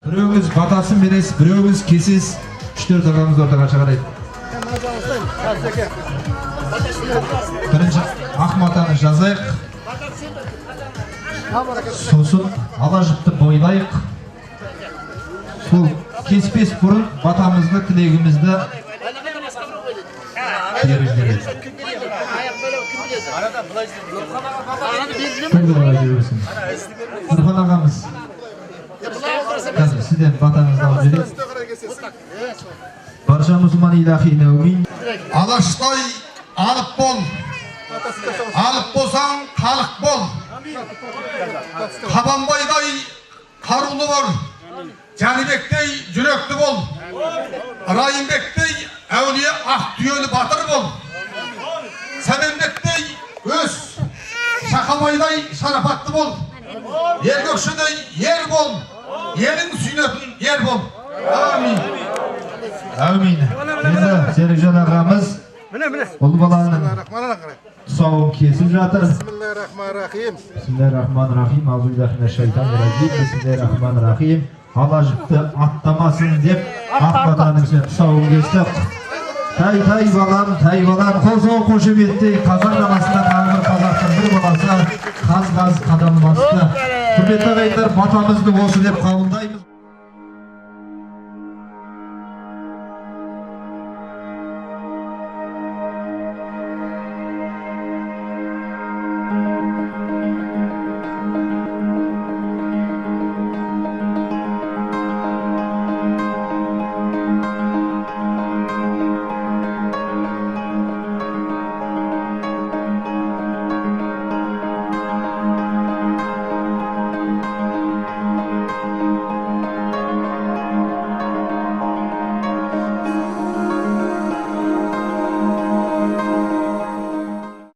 Біреуіңіз батасын бересіз, біреуіңіз кесесіз, 3-4 ағамыз ортаға шығарайды. Бірінші ақ матаны жазайық. Сосын ала жіпті бойлайық. Сол кеспес бұрын батамызды, тілегімізді беріңіздер. Нұрхан ағамыз, қазір сізден батаңызды алып жүрейік. Барша мұсылман илахи нәумин. Алаштай алып бол, алып болсаң халық бол. Қабанбайдай қарулы бол, Жәнібектей жүректі бол. Райымбектей әулие ақ түйелі батыр бол. Сәменбектей өз, Шақабайдай шарапатты бол. Ергөкшедей ер бол, елің сүйнетін ер бол. Амин. Әумин. Енді Серікжан ағамыз ұл баланың тұсауын кесіп жатыр. Бисмиллахиррахманиррахим. Бисмиллахиррахманиррахим. Аузубиллахиминаш-шайтанир-раджим. Бисмиллахиррахманиррахим. Ала жіпті аттамасын деп ақ батаның үстіне тұсауын кестік. Тай балам, қозау қошеметтей қазақ даласында тағы бір қазақтың бір баласы қаз қадам басты. Құрметті ағайындар, батамызды осы деп қабылдаймыз.